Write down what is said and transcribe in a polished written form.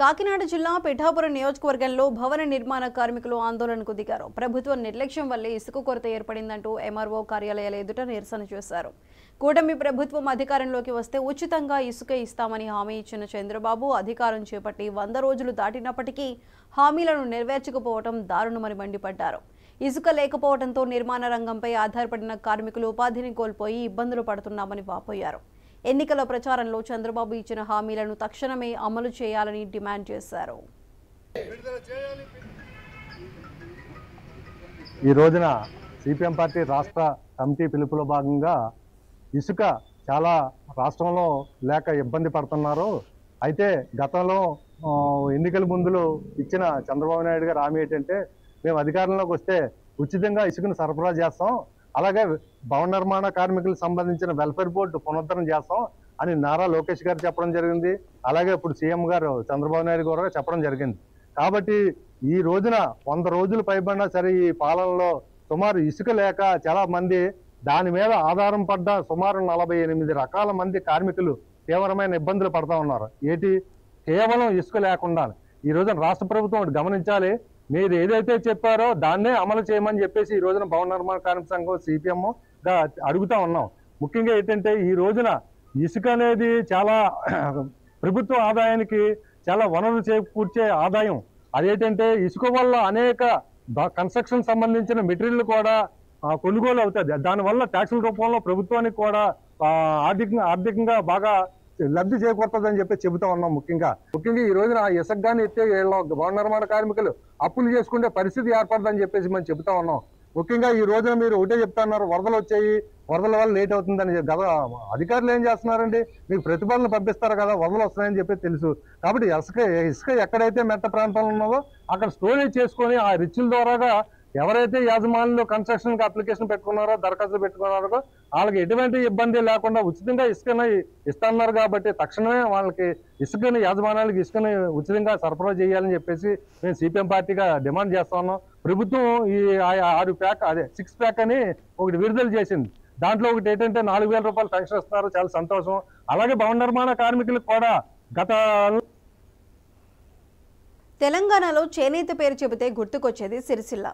కాకినాడ జిల్లా పిఠాపురం నియోజకవర్గంలో భవన నిర్మాణ కార్మికులు ఆందోళనకు దిగారు. ప్రభుత్వ నిర్లక్ష్యం వల్లే ఇసుక కొరత ఏర్పడిందంటూ ఎంఆర్ఓ కార్యాలయాల ఎదుట నిరసన చేశారు. కూటమి ప్రభుత్వం అధికారంలోకి వస్తే ఉచితంగా ఇసుక ఇస్తామని హామీ ఇచ్చిన చంద్రబాబు అధికారం చేపట్టి 100 రోజులు దాటినప్పటికీ హామీలను నెరవేర్చకపోవడం దారుణమని మండిపడ్డారు. ఇసుక లేకపోవడంతో నిర్మాణ రంగంపై ఆధారపడిన కార్మికులు ఉపాధిని కోల్పోయి ఇబ్బందులు పడుతున్నామని వాపోయారు. ఎన్నికల ప్రచారంలో చంద్రబాబు ఇచ్చిన హామీలను తక్షణమే అమలు చేయాలని డిమాండ్ చేశారు. ఈ రోజున సిపిఎం పార్టీ రాష్ట్ర కమిటీ పిలుపులో భాగంగా ఇసుక చాలా రాష్ట్రంలో లేక ఇబ్బంది పడుతున్నారు. అయితే గతంలో ఎన్నికల ముందులో ఇచ్చిన చంద్రబాబు నాయుడు గారు హామీ ఏంటంటే, మేము అధికారంలోకి వస్తే ఉచితంగా ఇసుకను సరఫరా చేస్తాం, అలాగే భవన నిర్మాణ కార్మికులకు సంబంధించిన వెల్ఫేర్ బోర్డు పునరుద్ధరణ చేస్తాం అని నారా లోకేష్ గారు చెప్పడం జరిగింది. అలాగే ఇప్పుడు సీఎం గారు చంద్రబాబు నాయుడు గారు చెప్పడం జరిగింది. కాబట్టి ఈ రోజున 100 రోజులు పైబడినా సరే ఈ పాలనలో సుమారు ఇసుక లేక చాలా మంది దాని మీద ఆధారం పడ్డ సుమారు 48 రకాల మంది కార్మికులు తీవ్రమైన ఇబ్బందులు పడతా ఉన్నారు. కేవలం ఇసుక లేకుండా ఈ రోజున రాష్ట్ర ప్రభుత్వం ఒకటి గమనించాలి. మీరు ఏదైతే చెప్పారో దాన్నే అమలు చేయమని చెప్పేసి ఈ రోజున భవన నిర్మాణ కార్మిక సంఘం సిపిఎం గా అడుగుతా ఉన్నాం. ముఖ్యంగా ఏంటంటే ఈ రోజున ఇసుక అనేది చాలా ప్రభుత్వ ఆదాయానికి చాలా వనరులు చేకూర్చే ఆదాయం. అదేంటంటే ఇసుక వల్ల అనేక కన్స్ట్రక్షన్ సంబంధించిన మెటీరియల్ కూడా కొనుగోలు అవుతుంది. దానివల్ల ట్యాక్సుల రూపంలో ప్రభుత్వానికి కూడా ఆర్థికంగా బాగా లబ్ధి చేకూరుతుందని చెప్పి చెబుతా ఉన్నాం. ముఖ్యంగా ఈ రోజున ఆ ఇసుక గాని ఎత్తే భవన నిర్మాణ కార్మికులు అప్పులు చేసుకునే పరిస్థితి ఏర్పడదని చెప్పేసి మనం చెబుతా ఉన్నాం. ముఖ్యంగా ఈ రోజున మీరు ఒకటే చెప్తా ఉన్నారు, వరదలు వచ్చాయి, వరదల వల్ల లేట్ అవుతుందని. గత అధికారులు ఏం చేస్తున్నారండి, మీకు ప్రతిపాదనలు పంపిస్తారు కదా, వరదలు వస్తున్నాయని చెప్పి తెలుసు. కాబట్టి ఇసుక ఎక్కడైతే మెట్ట ప్రాంతంలో ఉన్నదో అక్కడ స్టోరేజ్ చేసుకొని ఆ రిచ్ల ద్వారాగా ఎవరైతే యాజమాన్యులు కన్స్ట్రక్షన్ అప్లికేషన్ పెట్టుకున్నారో, దరఖాస్తులు పెట్టుకున్నారో వాళ్ళకి ఎటువంటి ఇబ్బంది లేకుండా ఉచితంగా ఇసుకని ఇస్తున్నారు. కాబట్టి తక్షణమే వాళ్ళకి యాజమాన్యాలకు ఇసుకని ఉచితంగా సరఫరా చేయాలని చెప్పేసి మేము సిపిఎం పార్టీగా డిమాండ్ చేస్తా ఉన్నాం. ప్రభుత్వం ఈ 6 ప్యాక్ అని ఒకటి విడుదల చేసింది. దాంట్లో ఒకటి ఏంటంటే 4000 రూపాయలు పెన్షన్ ఇస్తున్నారు, చాలా సంతోషం. అలాగే భవన నిర్మాణ కార్మికులకు కూడా తెలంగాణలో చేనేత పేరు చెబితే గుర్తుకొచ్చేది సిరిసిల్ల.